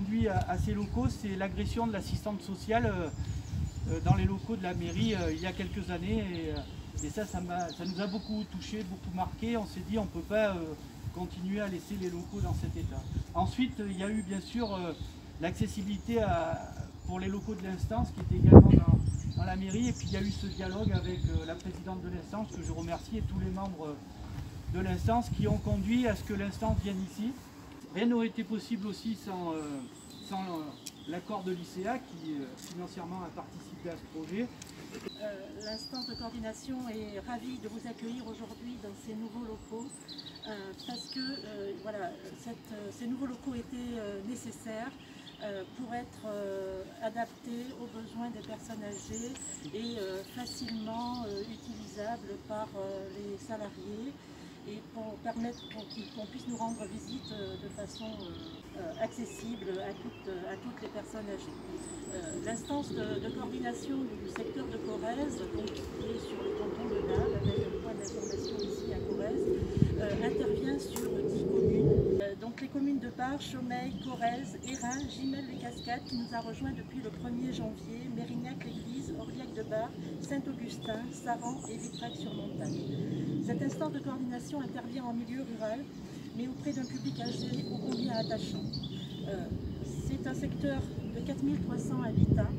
conduit à ces locaux, c'est l'agression de l'assistante sociale dans les locaux de la mairie il y a quelques années. Et ça nous a beaucoup touché, beaucoup marqué. On s'est dit on ne peut pas continuer à laisser les locaux dans cet état. Ensuite, il y a eu bien sûr l'accessibilité pour les locaux de l'instance qui était également dans la mairie. Et puis il y a eu ce dialogue avec la présidente de l'instance que je remercie et tous les membres de l'instance qui ont conduit à ce que l'instance vienne ici. Rien n'aurait été possible aussi sans l'accord de l'ICA qui financièrement a participé à ce projet. L'instance de coordination est ravie de vous accueillir aujourd'hui dans ces nouveaux locaux parce que voilà, ces nouveaux locaux étaient nécessaires pour être adaptés aux besoins des personnes âgées et facilement utilisables par les salariés et pour permettre qu'on puisse nous rendre visite de façon accessible à toutes les personnes âgées. L'instance de coordination du secteur de Corrèze, donc, qui est sur le canton de Naves, avec un point d'information ici à Corrèze, intervient sur 10 communes. Donc les communes de Bar, Chaumeil, Corrèze, Hérin, Gimel-les-Cascades qui nous a rejoints depuis le 1er janvier, Mérignac-l'Église, Orliac-de-Bar, Saint-Augustin, Saran et Vitrac-sur-Montagne. Cette instance de coordination intervient en milieu rural, mais auprès d'un public âgé ô combien attachant. C'est un secteur de 4300 habitants,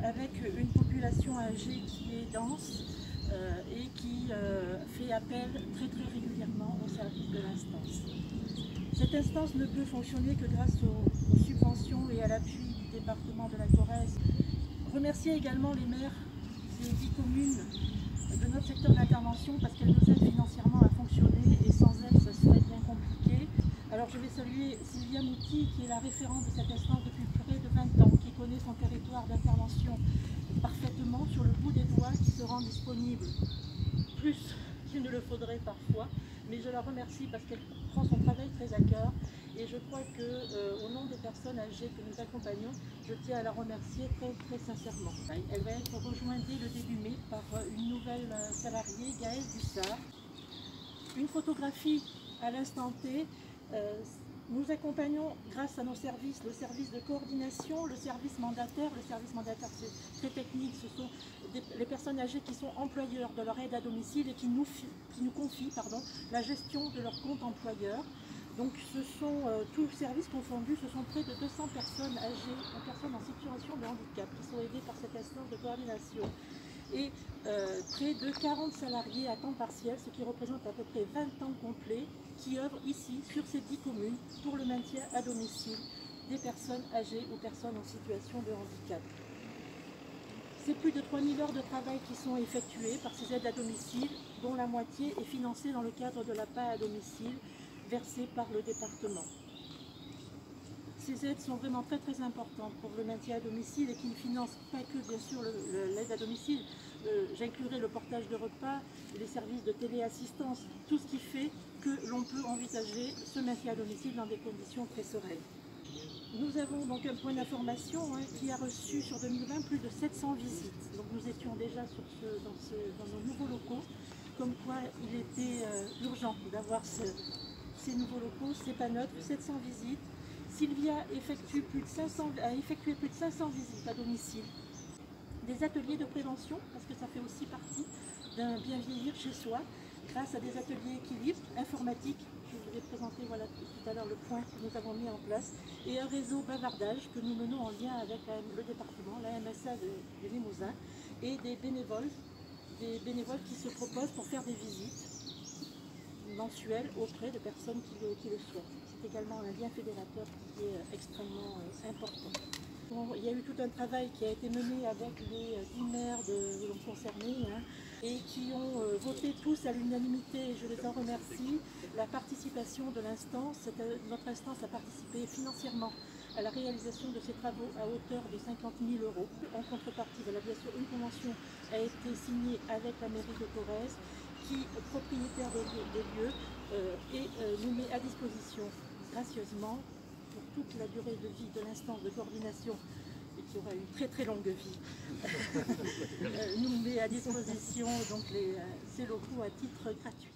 avec une population âgée qui est dense et qui fait appel très régulièrement au service de l'instance. Cette instance ne peut fonctionner que grâce aux subventions et à l'appui du département de la Corrèze. Remercier également les maires des 10 communes de notre secteur d'intervention parce qu'elles nous aident financièrement à fonctionner et sans elles ça serait bien compliqué. Alors je vais saluer Sylvia Mouti qui est la référente de cette instance depuis près de 20 ans, qui connaît son territoire d'intervention parfaitement sur le bout des doigts, qui se rend disponible plus qu'il ne le faudrait parfois, mais je la remercie parce qu'elle prend son travail très à cœur et je crois qu'au nom des personnes âgées que nous accompagnons, je tiens à la remercier très sincèrement. Elle va être rejointe dès le début mai par une nouvelle salariée, Gaëlle Dussard. Une photographie à l'instant T. Nous accompagnons grâce à nos services, le service de coordination, le service mandataire. Le service mandataire c'est très technique, ce sont les personnes âgées qui sont employeurs de leur aide à domicile et qui nous confient la gestion de leur compte employeur. Donc ce sont tous services confondus, ce sont près de 200 personnes âgées, personnes en situation de handicap qui sont aidées par cette instance de coordination. Et près de 40 salariés à temps partiel, ce qui représente à peu près 20 temps complets, qui œuvrent ici, sur ces 10 communes, pour le maintien à domicile des personnes âgées ou personnes en situation de handicap. C'est plus de 3000 heures de travail qui sont effectuées par ces aides à domicile, dont la moitié est financée dans le cadre de l'APA à domicile, versée par le département. Ces aides sont vraiment très importantes pour le maintien à domicile et qui ne financent pas que bien sûr l'aide à domicile. J'inclurai le portage de repas, les services de téléassistance, tout ce qui fait que l'on peut envisager ce maintien à domicile dans des conditions très sereines. Nous avons donc un point d'information qui a reçu sur 2020 plus de 700 visites. Donc nous étions déjà dans nos nouveaux locaux, comme quoi il était urgent d'avoir ces nouveaux locaux, c'est pas neutre, 700 visites. Sylvia a effectué plus de 500 visites à domicile. Des ateliers de prévention, parce que ça fait aussi partie d'un bien vieillir chez soi, grâce à des ateliers équilibre, informatique, je vous ai présenté tout à l'heure le point que nous avons mis en place, et un réseau bavardage que nous menons en lien avec le département, la MSA de Limousin, et des bénévoles qui se proposent pour faire des visites mensuelles auprès de personnes qui le souhaitent. C'est également un lien fédérateur qui est extrêmement important. Bon, il y a eu tout un travail qui a été mené avec les 10 maires concernés et qui ont voté tous à l'unanimité, et je les en remercie, la participation de l'instance. Notre instance a participé financièrement à la réalisation de ces travaux à hauteur de 50 000 €. En contrepartie, bien sûr, une convention a été signée avec la mairie de Corrèze, qui, propriétaire des lieux, et nous met à disposition gracieusement pour toute la durée de vie de l'instance de coordination et qui aura une très longue vie, nous met à disposition donc ces locaux à titre gratuit.